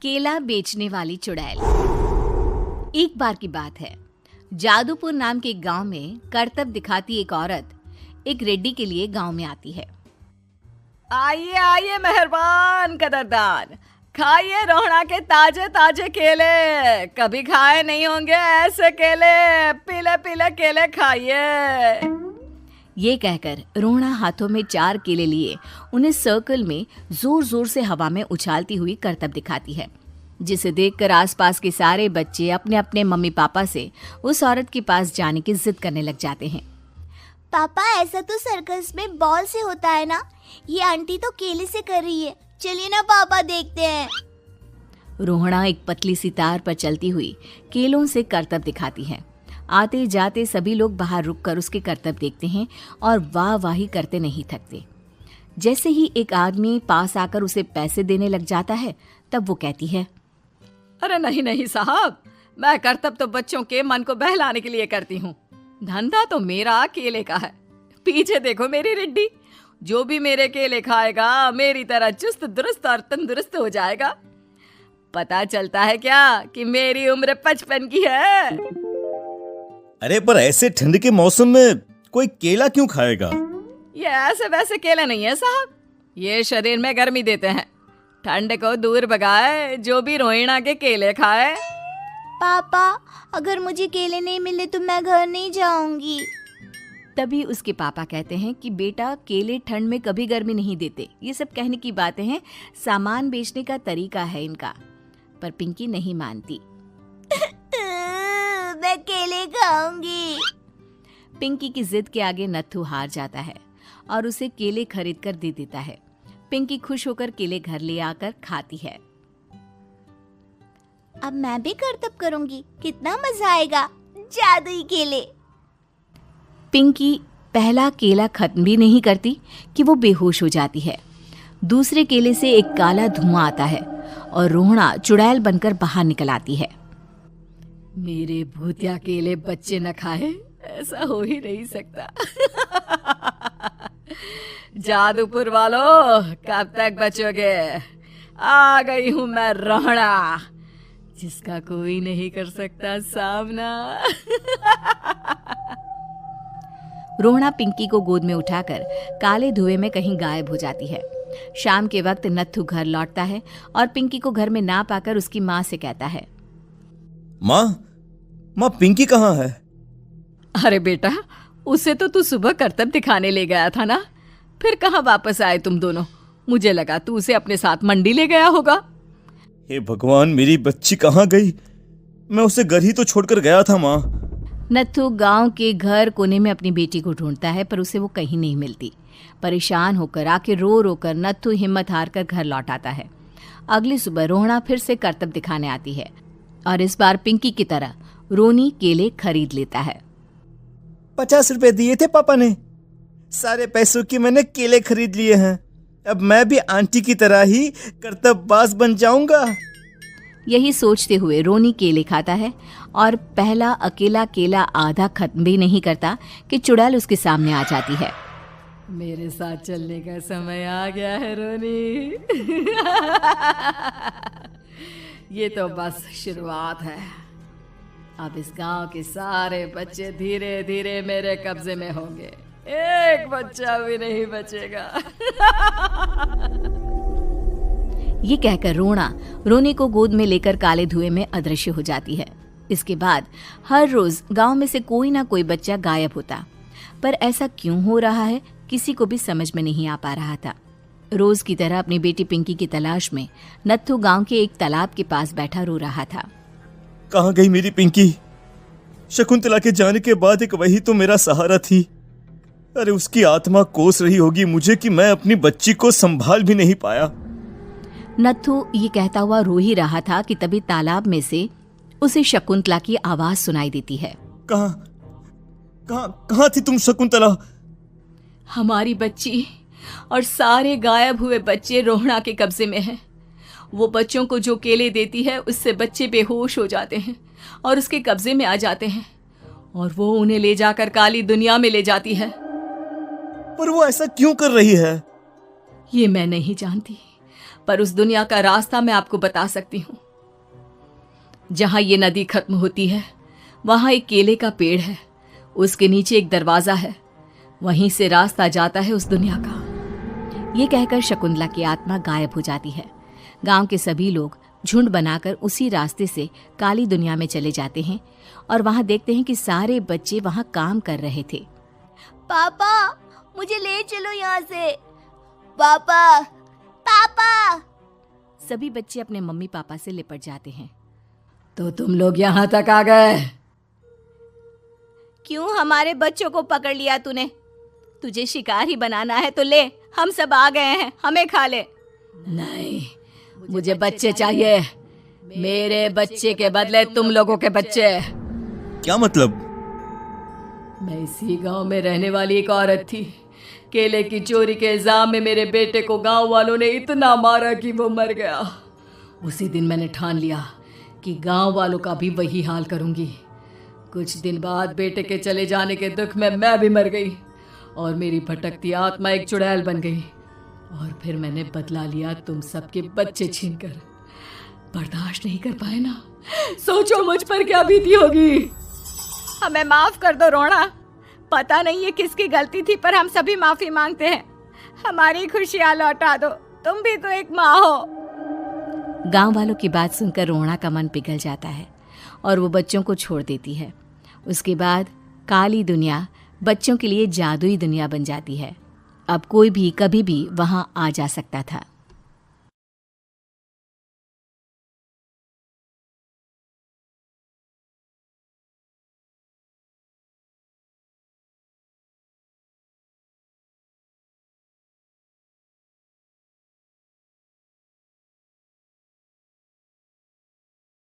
केला बेचने वाली चुड़ैल। एक बार की बात है, जादूपुर नाम के एक गांव में करतब दिखाती एक औरत एक रेड्डी के लिए गांव में आती है। आइए आइए मेहरबान कदरदान, खाइए रोहड़ा के ताजे ताजे केले। कभी खाए नहीं होंगे ऐसे केले, पीले पीले केले खाइए। ये कहकर रोहड़ा हाथों में 4 केले लिए उन्हें सर्कल में जोर जोर से हवा में उछालती हुई करतब दिखाती है, जिसे देखकर आसपास के सारे बच्चे अपने अपने मम्मी पापा से उस औरत के पास जाने की जिद करने लग जाते हैं। पापा, ऐसा तो सर्कस में बॉल से होता है ना, ये आंटी तो केले से कर रही है। चलिए ना पापा, देखते हैं। रोहड़ा एक पतली सी तार पर चलती हुई केलों से करतब दिखाती है। आते जाते सभी लोग बाहर रुककर उसके करतब देखते हैं और वाह वाही करते नहीं थकते। जैसे ही एक आदमी पास आकर उसे पैसे देने लग जाता है, तब वो कहती है, अरे नहीं नहीं साहब, मैं करतब तो बच्चों के मन को बहलाने के लिए करती हूँ। धंधा तो मेरा केले का है। पीछे देखो मेरी रिड्डी, जो भी मेरे केले खाएगा मेरी तरह चुस्त दुरुस्त और तंदुरुस्त हो जाएगा। पता चलता है क्या कि मेरी उम्र 55 की है। अरे पर ऐसे ठंड के मौसम में कोई केला क्यों खाएगा? ये ऐसे वैसे केले नहीं है साहब, ये शरीर में गर्मी देते हैं। ठंड को दूर भगाए जो भी रोहिणा के केले खाए। पापा, अगर मुझे केले नहीं मिले तो मैं घर नहीं जाऊंगी। तभी उसके पापा कहते हैं कि बेटा, केले ठंड में कभी गर्मी नहीं देते। ये सब कहने की बातें हैं, सामान बेचने का तरीका है इनका। पर पिंकी नहीं मानती। मैं केले खाऊंगी। पिंकी की जिद के आगे नत्थू हार जाता है और उसे केले खरीद कर दे देता है। पिंकी खुश होकर केले घर ले आकर खाती है। अब मैं भी करतब करूंगी, कितना मजा आएगा। जादुई केले। पिंकी पहला केला खत्म भी नहीं करती कि वो बेहोश हो जाती है। दूसरे केले से एक काला धुआं आता है और रोहड़ा चुड़ैल बनकर बाहर निकल आती है। मेरे भूतिया केले बच्चे न खाए, ऐसा हो ही नहीं सकता। जादूपुर वालों, कब तक बचोगे? आ गई हूं मैं रोहड़ा, जिसका कोई नहीं कर सकता सामना। रोहड़ा पिंकी को गोद में उठाकर काले धुएं में कहीं गायब हो जाती है। शाम के वक्त नत्थू घर लौटता है और पिंकी को घर में ना पाकर उसकी माँ से कहता है, माँ पिंकी कहाँ है? अरे बेटा, उसे तो तू सुबह करतब दिखाने ले गया था ना, फिर कहाँ वापस आए तुम दोनों? मुझे लगा तू उसे अपने साथ मंडी ले गया होगा। हे भगवान, मेरी बच्ची कहाँ गई? मैं उसे घर ही तो छोड़कर गया था माँ। नत्थू गांव के घर कोने में अपनी बेटी को ढूंढता है, पर उसे वो कहीं नहीं मिलती। परेशान होकर आखिर रो रो कर नत्थू हिम्मत हार कर घर लौट आता है। अगली सुबह रोहड़ा फिर से करतब दिखाने आती है और इस बार पिंकी की तरह रोनी केले खरीद लेता है। 50 रुपए दिए थे पापा ने, सारे पैसों की मैंने केले खरीद लिए हैं। अब मैं भी आंटी की तरह ही करतबबाज बन जाऊंगा। यही सोचते हुए रोनी केले खाता है और पहला अकेला केला आधा खत्म भी नहीं करता कि चुड़ैल उसके सामने आ जाती है। मेरे साथ चलने का समय आ गया है रोनी। ये तो बस शुरुआत है। अब इस गांव के सारे बच्चे धीरे धीरे मेरे कब्जे में होंगे, एक बच्चा भी नहीं बचेगा। ये कहकर रोनी को गोद में लेकर काले धुएं में अदृश्य हो जाती है। इसके बाद हर रोज गांव में से कोई ना कोई बच्चा गायब होता, पर ऐसा क्यों हो रहा है किसी को भी समझ में नहीं आ पा रहा था। रोज की तरह अपनी बेटी पिंकी की तलाश में नत्थू गांव के एक तालाब के पास बैठा रो रहा था। कहाँ गई मेरी पिंकी? शकुंतला के जाने के बाद एक वही तो मेरा सहारा थी। अरे उसकी आत्मा कोस रही होगी मुझे कि मैं अपनी बच्ची को संभाल भी नहीं पाया। नत्थू ये कहता हुआ रो ही रहा था कि तभी तालाब में से उसे शकुंतला की आवाज सुनाई देती है। कहाँ थी तुम शकुंतला? हमारी बच्ची और सारे गायब हुए बच्चे रोहड़ा के कब्जे में हैं। वो बच्चों को जो केले देती है उससे बच्चे बेहोश हो जाते हैं और उसके कब्जे में आ जाते हैं और वो उन्हें ले जाकर काली दुनिया में ले जाती है। पर वो ऐसा क्यों कर रही है? ये मैं नहीं जानती, पर उस दुनिया का रास्ता मैं आपको बता सकती हूँ। जहां ये नदी खत्म होती है वहां एक केले का पेड़ है, उसके नीचे एक दरवाजा है, वहीं से रास्ता जाता है उस दुनिया का। ये कहकर शकुंतला की आत्मा गायब हो जाती है। गांव के सभी लोग झुंड बनाकर उसी रास्ते से काली दुनिया में चले जाते हैं और वहां देखते हैं कि सारे बच्चे वहां काम कर रहे थे। पापा मुझे ले चलो यहाँ से। पापा पापा। सभी बच्चे अपने मम्मी पापा से लिपट जाते हैं। तो तुम लोग यहाँ तक आ गए? क्यों हमारे बच्चों को पकड़ लिया तूने? तुझे शिकार ही बनाना है तो ले, हम सब आ गए हैं, हमें खा ले। नहीं, मुझे बच्चे चाहिए। मेरे बच्चे के बदले तुम लोगों के बच्चे। क्या मतलब? मैं इसी गांव में रहने वाली एक औरत थी। केले की चोरी के इल्जाम में मेरे बेटे को गांव वालों ने इतना मारा कि वो मर गया। उसी दिन मैंने ठान लिया कि गांव वालों का भी वही हाल करूंगी। कुछ दिन बाद बेटे के चले जाने के दुख में मैं भी मर गई और मेरी भटकती आत्मा एक चुड़ैल बन गई। और फिर मैंने बदला लिया तुम सबके बच्चे छीनकर। बर्दाश्त नहीं कर पाए ना? सोचो मुझ पर क्या बीती होगी। हमें माफ कर दो रोना। पता नहीं ये किसकी गलती थी, पर हम सभी माफी मांगते हैं। हमारी खुशियां लौटा दो, तुम भी तो एक माँ हो। गांव वालों की बात सुनकर रोना का मन पिघल जाता है और वो बच्चों को छोड़ देती है। उसके बाद काली दुनिया बच्चों के लिए जादुई दुनिया बन जाती है। अब कोई भी कभी भी वहां आ जा सकता था।